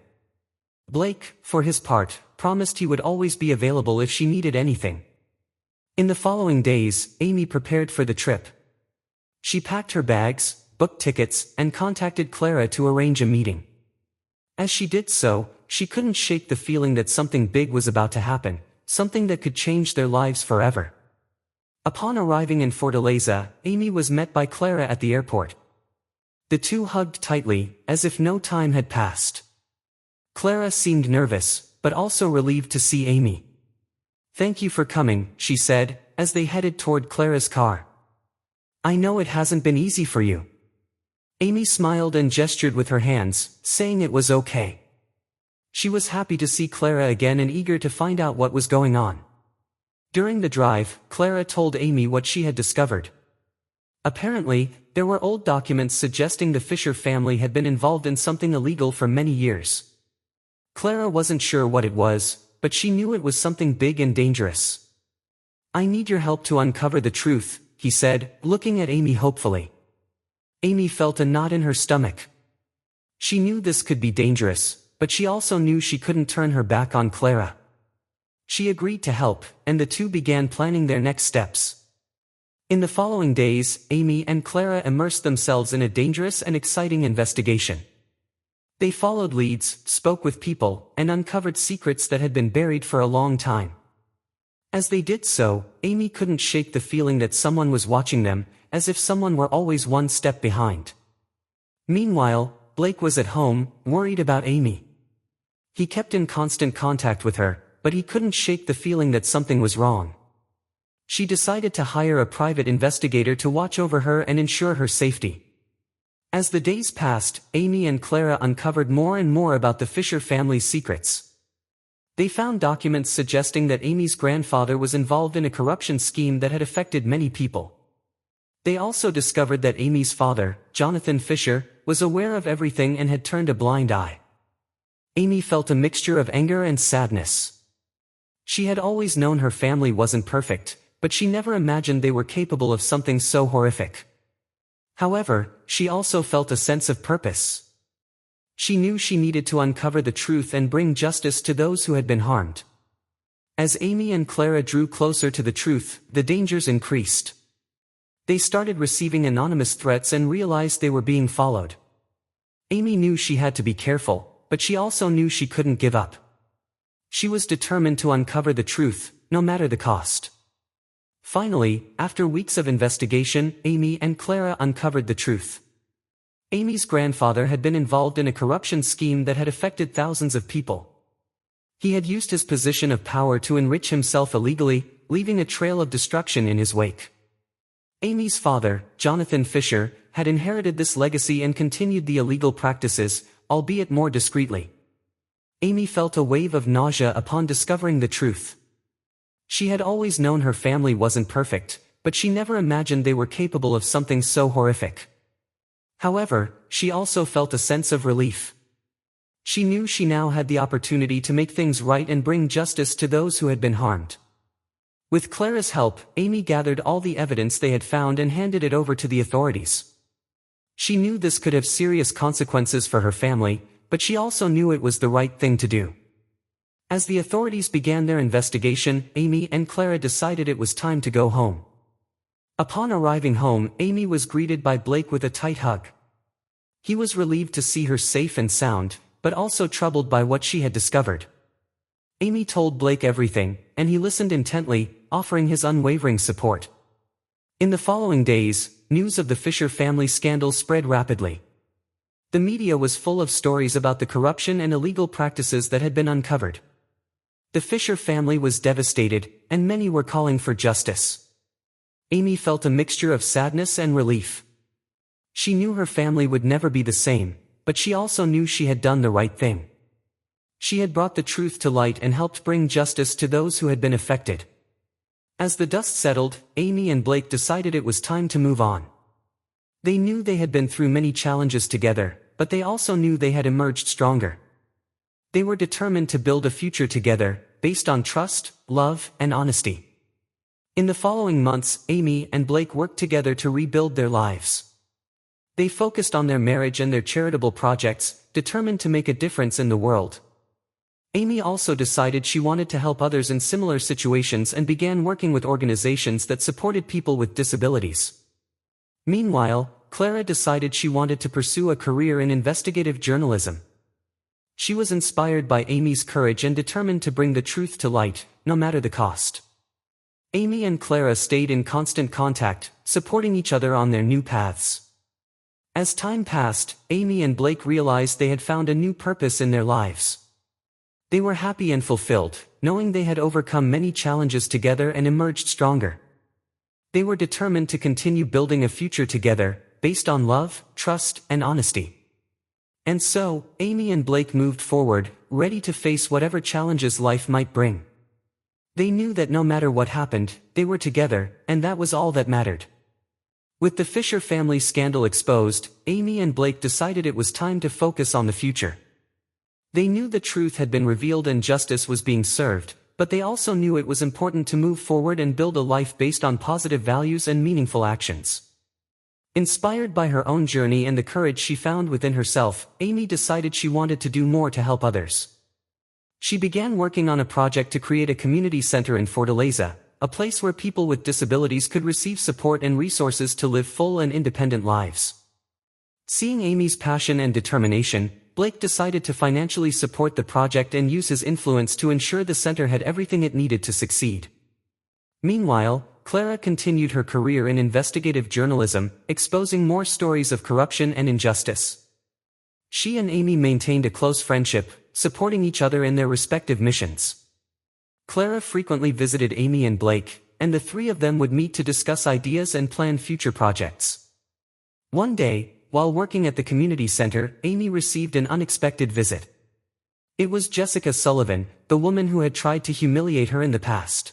Blake, for his part, promised he would always be available if she needed anything. In the following days, Amy prepared for the trip. She packed her bags, booked tickets, and contacted Clara to arrange a meeting. As she did so, she couldn't shake the feeling that something big was about to happen, something that could change their lives forever. Upon arriving in Fortaleza, Amy was met by Clara at the airport. The two hugged tightly, as if no time had passed. Clara seemed nervous, but also relieved to see Amy. "Thank you for coming," she said, as they headed toward Clara's car. "I know it hasn't been easy for you." Amy smiled and gestured with her hands, saying it was okay. She was happy to see Clara again and eager to find out what was going on. During the drive, Clara told Amy what she had discovered. Apparently, there were old documents suggesting the Fisher family had been involved in something illegal for many years. Clara wasn't sure what it was, but she knew it was something big and dangerous. "I need your help to uncover the truth," he said, looking at Amy hopefully. Amy felt a knot in her stomach. She knew this could be dangerous, but she also knew she couldn't turn her back on Clara. She agreed to help, and the two began planning their next steps. In the following days, Amy and Clara immersed themselves in a dangerous and exciting investigation. They followed leads, spoke with people, and uncovered secrets that had been buried for a long time. As they did so, Amy couldn't shake the feeling that someone was watching them, as if someone were always one step behind. Meanwhile, Blake was at home, worried about Amy. He kept in constant contact with her, but he couldn't shake the feeling that something was wrong. She decided to hire a private investigator to watch over her and ensure her safety. As the days passed, Amy and Clara uncovered more and more about the Fisher family's secrets. They found documents suggesting that Amy's grandfather was involved in a corruption scheme that had affected many people. They also discovered that Amy's father, Jonathan Fisher, was aware of everything and had turned a blind eye. Amy felt a mixture of anger and sadness. She had always known her family wasn't perfect, but she never imagined they were capable of something so horrific. However, she also felt a sense of purpose. She knew she needed to uncover the truth and bring justice to those who had been harmed. As Amy and Clara drew closer to the truth, the dangers increased. They started receiving anonymous threats and realized they were being followed. Amy knew she had to be careful, but she also knew she couldn't give up. She was determined to uncover the truth, no matter the cost. Finally, after weeks of investigation, Amy and Clara uncovered the truth. Amy's grandfather had been involved in a corruption scheme that had affected thousands of people. He had used his position of power to enrich himself illegally, leaving a trail of destruction in his wake. Amy's father, Jonathan Fisher, had inherited this legacy and continued the illegal practices, albeit more discreetly. Amy felt a wave of nausea upon discovering the truth. She had always known her family wasn't perfect, but she never imagined they were capable of something so horrific. However, she also felt a sense of relief. She knew she now had the opportunity to make things right and bring justice to those who had been harmed. With Clara's help, Amy gathered all the evidence they had found and handed it over to the authorities. She knew this could have serious consequences for her family, but she also knew it was the right thing to do. As the authorities began their investigation, Amy and Clara decided it was time to go home. Upon arriving home, Amy was greeted by Blake with a tight hug. He was relieved to see her safe and sound, but also troubled by what she had discovered. Amy told Blake everything, and he listened intently, offering his unwavering support. In the following days, news of the Fisher family scandal spread rapidly. The media was full of stories about the corruption and illegal practices that had been uncovered. The Fisher family was devastated, and many were calling for justice. Amy felt a mixture of sadness and relief. She knew her family would never be the same, but she also knew she had done the right thing. She had brought the truth to light and helped bring justice to those who had been affected. As the dust settled, Amy and Blake decided it was time to move on. They knew they had been through many challenges together, but they also knew they had emerged stronger. They were determined to build a future together, based on trust, love, and honesty. In the following months, Amy and Blake worked together to rebuild their lives. They focused on their marriage and their charitable projects, determined to make a difference in the world. Amy also decided she wanted to help others in similar situations and began working with organizations that supported people with disabilities. Meanwhile, Clara decided she wanted to pursue a career in investigative journalism. She was inspired by Amy's courage and determined to bring the truth to light, no matter the cost. Amy and Clara stayed in constant contact, supporting each other on their new paths. As time passed, Amy and Blake realized they had found a new purpose in their lives. They were happy and fulfilled, knowing they had overcome many challenges together and emerged stronger. They were determined to continue building a future together, based on love, trust, and honesty. And so, Amy and Blake moved forward, ready to face whatever challenges life might bring. They knew that no matter what happened, they were together, and that was all that mattered. With the Fisher family scandal exposed, Amy and Blake decided it was time to focus on the future. They knew the truth had been revealed and justice was being served, but they also knew it was important to move forward and build a life based on positive values and meaningful actions. Inspired by her own journey and the courage she found within herself, Amy decided she wanted to do more to help others. She began working on a project to create a community center in Fortaleza, a place where people with disabilities could receive support and resources to live full and independent lives. Seeing Amy's passion and determination, Blake decided to financially support the project and use his influence to ensure the center had everything it needed to succeed. Meanwhile, Clara continued her career in investigative journalism, exposing more stories of corruption and injustice. She and Amy maintained a close friendship, supporting each other in their respective missions. Clara frequently visited Amy and Blake, and the three of them would meet to discuss ideas and plan future projects. One day, while working at the community center, Amy received an unexpected visit. It was Jessica Sullivan, the woman who had tried to humiliate her in the past.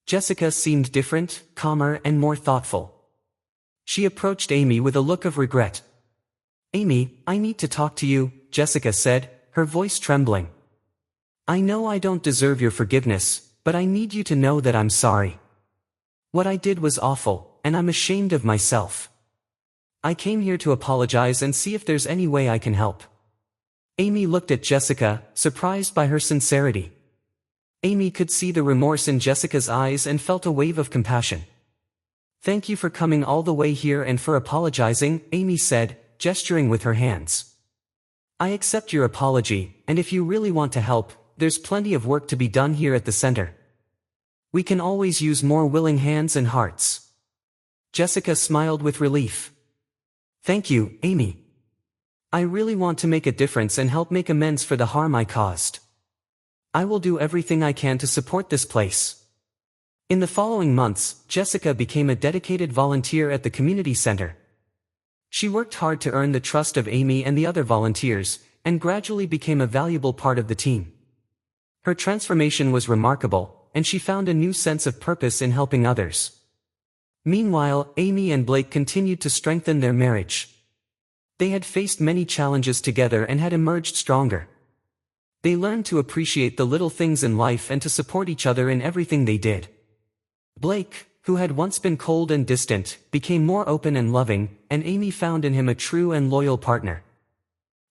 Jessica seemed different, calmer, and more thoughtful. She approached Amy with a look of regret. "Amy, I need to talk to you," Jessica said, her voice trembling. "I know I don't deserve your forgiveness, but I need you to know that I'm sorry. What I did was awful, and I'm ashamed of myself. I came here to apologize and see if there's any way I can help." Amy looked at Jessica, surprised by her sincerity. Amy could see the remorse in Jessica's eyes and felt a wave of compassion. "Thank you for coming all the way here and for apologizing," Amy said, gesturing with her hands. "I accept your apology, and if you really want to help, there's plenty of work to be done here at the center. We can always use more willing hands and hearts." Jessica smiled with relief. "Thank you, Amy. I really want to make a difference and help make amends for the harm I caused. I will do everything I can to support this place." In the following months, Jessica became a dedicated volunteer at the community center. She worked hard to earn the trust of Amy and the other volunteers, and gradually became a valuable part of the team. Her transformation was remarkable, and she found a new sense of purpose in helping others. Meanwhile, Amy and Blake continued to strengthen their marriage. They had faced many challenges together and had emerged stronger. They learned to appreciate the little things in life and to support each other in everything they did. Blake, who had once been cold and distant, became more open and loving, and Amy found in him a true and loyal partner.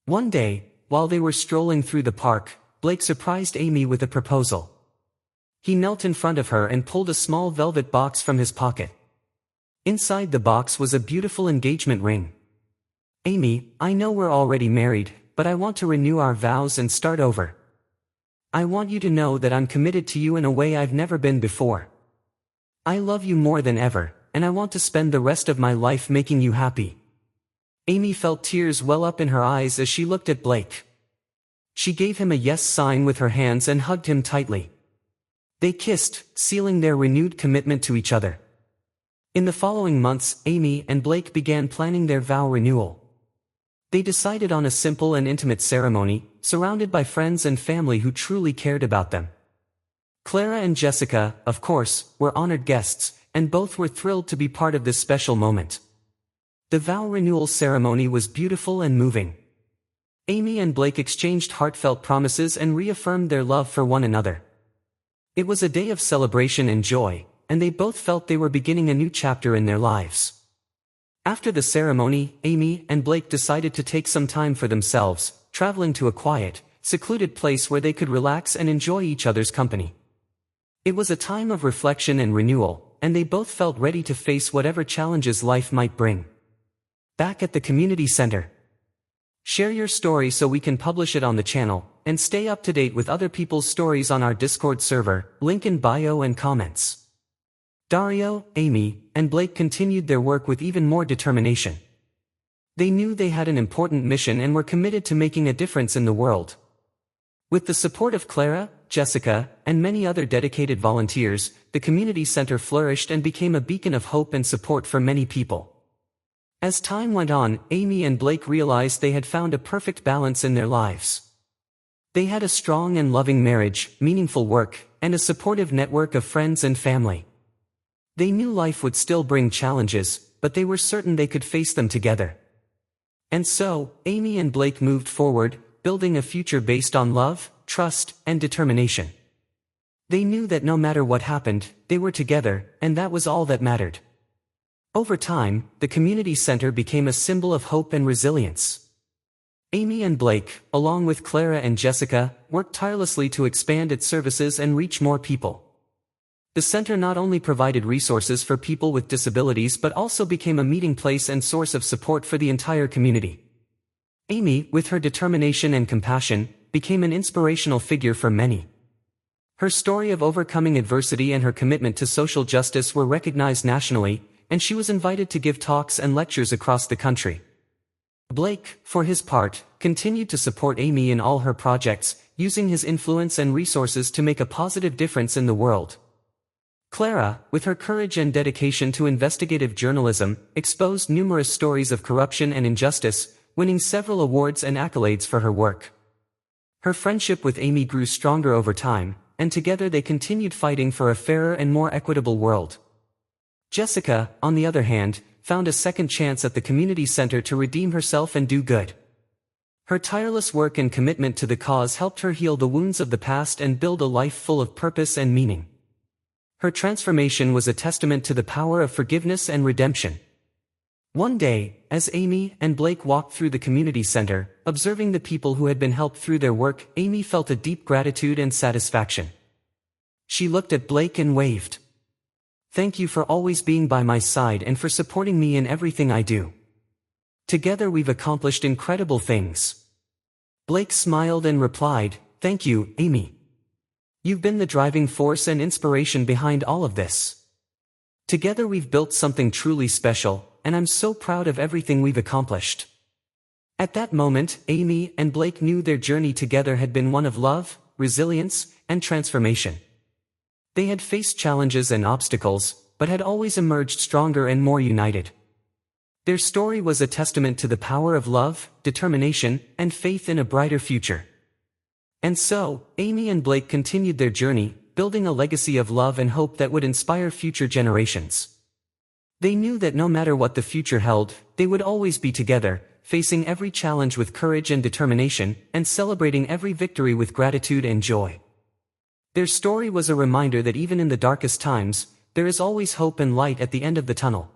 One day, while they were strolling through the park, Blake surprised Amy with a proposal. He knelt in front of her and pulled a small velvet box from his pocket. Inside the box was a beautiful engagement ring. "Amy, I know we're already married, but I want to renew our vows and start over. I want you to know that I'm committed to you in a way I've never been before. I love you more than ever, and I want to spend the rest of my life making you happy." Amy felt tears well up in her eyes as she looked at Blake. She gave him a yes sign with her hands and hugged him tightly. They kissed, sealing their renewed commitment to each other. In the following months, Amy and Blake began planning their vow renewal. They decided on a simple and intimate ceremony, surrounded by friends and family who truly cared about them. Clara and Jessica, of course, were honored guests, and both were thrilled to be part of this special moment. The vow renewal ceremony was beautiful and moving. Amy and Blake exchanged heartfelt promises and reaffirmed their love for one another. It was a day of celebration and joy, and they both felt they were beginning a new chapter in their lives. After the ceremony, Amy and Blake decided to take some time for themselves, traveling to a quiet, secluded place where they could relax and enjoy each other's company. It was a time of reflection and renewal, and they both felt ready to face whatever challenges life might bring. Back at the community center. Share your story so we can publish it on the channel, and stay up to date with other people's stories on our Discord server, link in bio and comments. Dario, Amy, and Blake continued their work with even more determination. They knew they had an important mission and were committed to making a difference in the world. With the support of Clara, Jessica, and many other dedicated volunteers, the community center flourished and became a beacon of hope and support for many people. As time went on, Amy and Blake realized they had found a perfect balance in their lives. They had a strong and loving marriage, meaningful work, and a supportive network of friends and family. They knew life would still bring challenges, but they were certain they could face them together. And so, Amy and Blake moved forward, building a future based on love, trust, and determination. They knew that no matter what happened, they were together, and that was all that mattered. Over time, the community center became a symbol of hope and resilience. Amy and Blake, along with Clara and Jessica, worked tirelessly to expand its services and reach more people. The center not only provided resources for people with disabilities but also became a meeting place and source of support for the entire community. Amy, with her determination and compassion, became an inspirational figure for many. Her story of overcoming adversity and her commitment to social justice were recognized nationally, and she was invited to give talks and lectures across the country. Blake, for his part, continued to support Amy in all her projects, using his influence and resources to make a positive difference in the world. Clara, with her courage and dedication to investigative journalism, exposed numerous stories of corruption and injustice, winning several awards and accolades for her work. Her friendship with Amy grew stronger over time, and together they continued fighting for a fairer and more equitable world. Jessica, on the other hand, found a second chance at the community center to redeem herself and do good. Her tireless work and commitment to the cause helped her heal the wounds of the past and build a life full of purpose and meaning. Her transformation was a testament to the power of forgiveness and redemption. One day, as Amy and Blake walked through the community center, observing the people who had been helped through their work, Amy felt a deep gratitude and satisfaction. She looked at Blake and waved. "Thank you for always being by my side and for supporting me in everything I do. Together we've accomplished incredible things." Blake smiled and replied, "Thank you, Amy. You've been the driving force and inspiration behind all of this. Together we've built something truly special, and I'm so proud of everything we've accomplished." At that moment, Amy and Blake knew their journey together had been one of love, resilience, and transformation. They had faced challenges and obstacles, but had always emerged stronger and more united. Their story was a testament to the power of love, determination, and faith in a brighter future. And so, Amy and Blake continued their journey, building a legacy of love and hope that would inspire future generations. They knew that no matter what the future held, they would always be together, facing every challenge with courage and determination, and celebrating every victory with gratitude and joy. Their story was a reminder that even in the darkest times, there is always hope and light at the end of the tunnel.